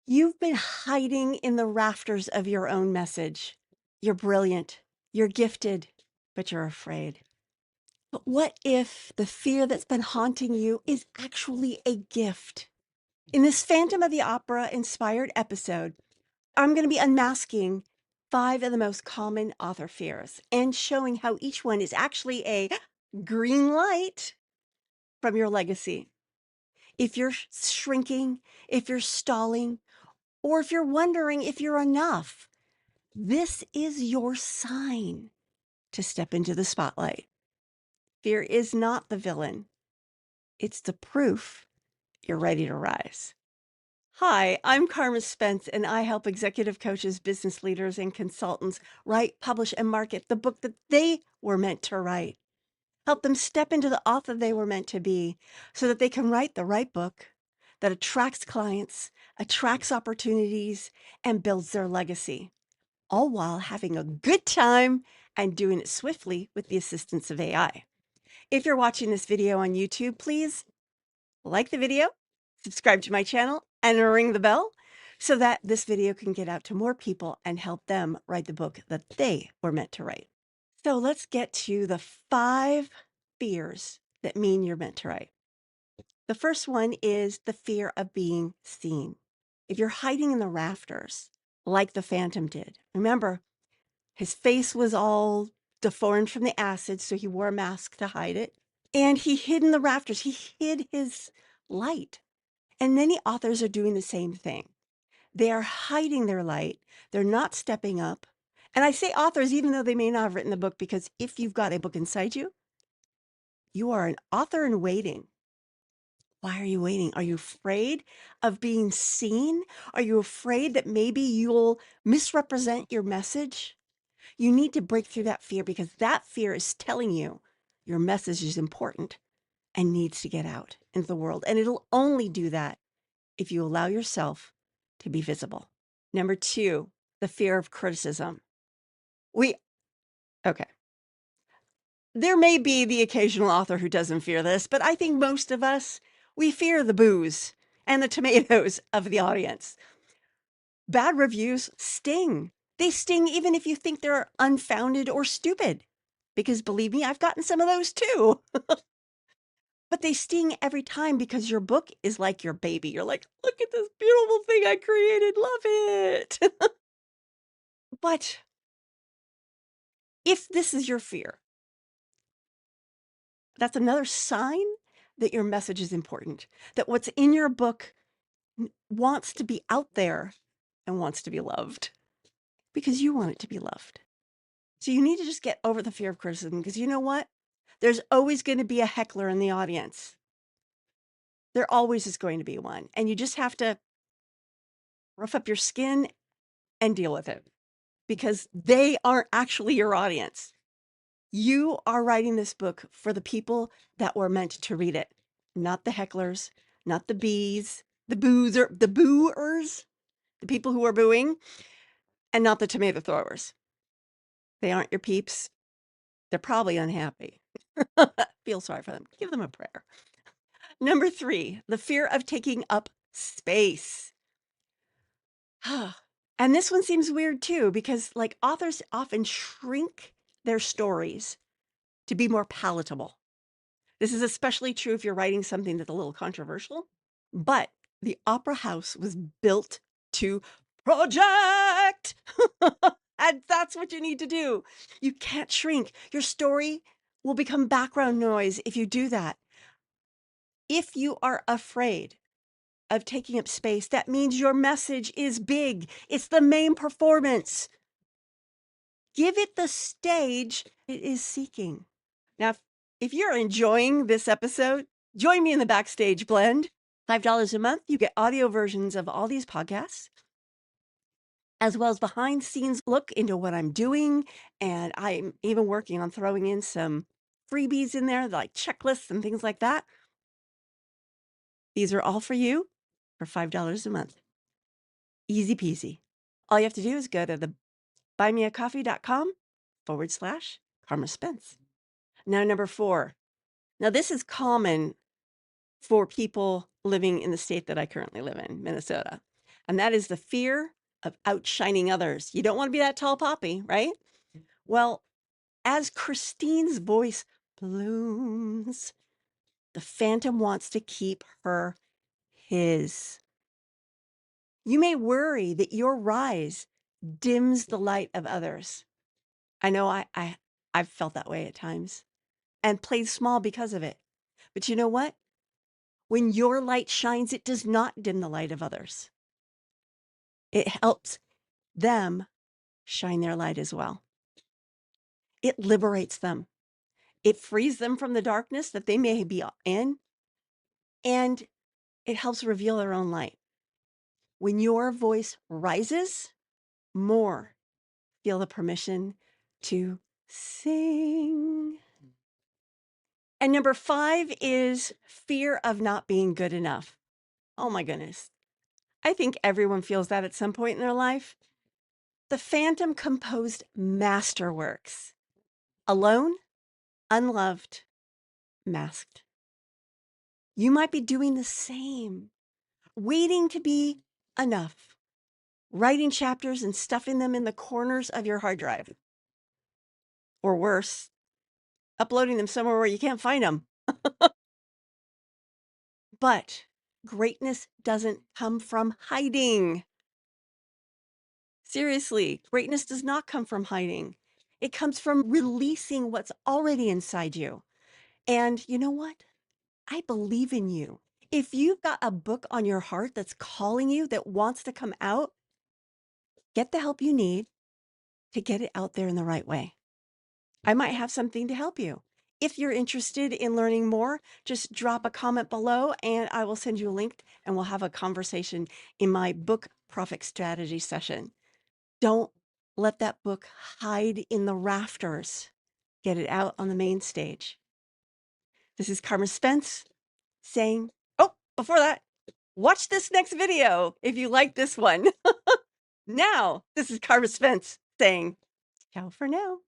You've been hiding in the rafters of your own message. You're brilliant. You're gifted, but you're afraid. But what if the fear that's been haunting you is actually a gift? In this Phantom of the Opera inspired episode, I'm going to be unmasking 5 of the most common author fears and showing how each one is actually a green light from your legacy. If you're shrinking, if you're stalling, or if you're wondering if you're enough, this is your sign to step into the spotlight. Fear is not the villain. It's the proof you're ready to rise. Hi, I'm Carma Spence, and I help executive coaches, business leaders, and consultants write, publish, and market the book that they were meant to write. Help them step into the author they were meant to be so that they can write the right book that attracts clients, attracts opportunities, and builds their legacy, all while having a good time and doing it swiftly with the assistance of AI. If you're watching this video on YouTube, please like the video, subscribe to my channel, and ring the bell so that this video can get out to more people and help them write the book that they were meant to write. So let's get to the 5 fears that mean you're meant to write. The first one is the fear of being seen. If you're hiding in the rafters, like the Phantom did, remember, his face was all deformed from the acid, so he wore a mask to hide it. And he hid in the rafters. He hid his light. And many authors are doing the same thing. They are hiding their light. They're not stepping up. And I say authors, even though they may not have written the book, because if you've got a book inside you, you are an author in waiting. Why are you waiting? Are you afraid of being seen? Are you afraid that maybe you'll misrepresent your message? You need to break through that fear because that fear is telling you your message is important and needs to get out into the world. And it'll only do that if you allow yourself to be visible. Number 2, the fear of criticism. Okay. There may be the occasional author who doesn't fear this, but I think most of us, we fear the boos and the tomatoes of the audience. Bad reviews sting. They sting even if you think they're unfounded or stupid. Because believe me, I've gotten some of those too. But they sting every time because your book is like your baby. You're like, look at this beautiful thing I created. Love it. But if this is your fear, that's another sign that your message is important, that what's in your book wants to be out there and wants to be loved because you want it to be loved. So you need to just get over the fear of criticism because you know what? There's always going to be a heckler in the audience. There always is going to be one. And you just have to rough up your skin and deal with it because they aren't actually your audience. You are writing this book for the people that were meant to read it, not the hecklers, not the bees, the booers, the people who are booing, and not the tomato throwers. They aren't your peeps. They're probably unhappy. Feel sorry for them. Give them a prayer. Number 3, the fear of taking up space. And this one seems weird too, because like authors often shrink their stories to be more palatable. This is especially true if you're writing something that's a little controversial, but the opera house was built to project. And that's what you need to do. You can't shrink. Your story will become background noise if you do that. If you are afraid of taking up space, that means your message is big. It's the main performance. Give it the stage it is seeking. Now, if you're enjoying this episode, join me in the Backstage Blend. $5 a month, you get audio versions of all these podcasts, as well as behind scenes look into what I'm doing. And I'm even working on throwing in some freebies in there, like checklists and things like that. These are all for you for $5 a month. Easy peasy. All you have to do is go to the buymeacoffee.com/Carma Spence. Now, number 4. Now, this is common for people living in the state that I currently live in, Minnesota. and that is the fear of outshining others. You don't want to be that tall poppy, right? Well, as Christine's voice blooms, the phantom wants to keep her his. You may worry that your rise dims the light of others. I know I've felt that way at times and played small because of it. But you know what? When your light shines, it does not dim the light of others. It helps them shine their light as well. It liberates them. It frees them from the darkness that they may be in, and it helps reveal their own light. When your voice rises, more feel the permission to sing. And number 5 is fear of not being good enough. Oh my goodness. I think everyone feels that at some point in their life. The phantom composed masterworks. Alone, unloved, masked. You might be doing the same, waiting to be enough, writing chapters and stuffing them in the corners of your hard drive. Or worse, uploading them somewhere where you can't find them. But greatness doesn't come from hiding. Seriously, greatness does not come from hiding. It comes from releasing what's already inside you. And you know what? I believe in you. If you've got a book on your heart that's calling you, that wants to come out, get the help you need to get it out there in the right way. I might have something to help you. If you're interested in learning more, just drop a comment below and I will send you a link and we'll have a conversation in my book profit strategy session. Don't let that book hide in the rafters. Get it out on the main stage. This is Carma Spence saying, oh, before that, watch this next video if you like this one. Now, this is Carma Spence saying, ciao for now.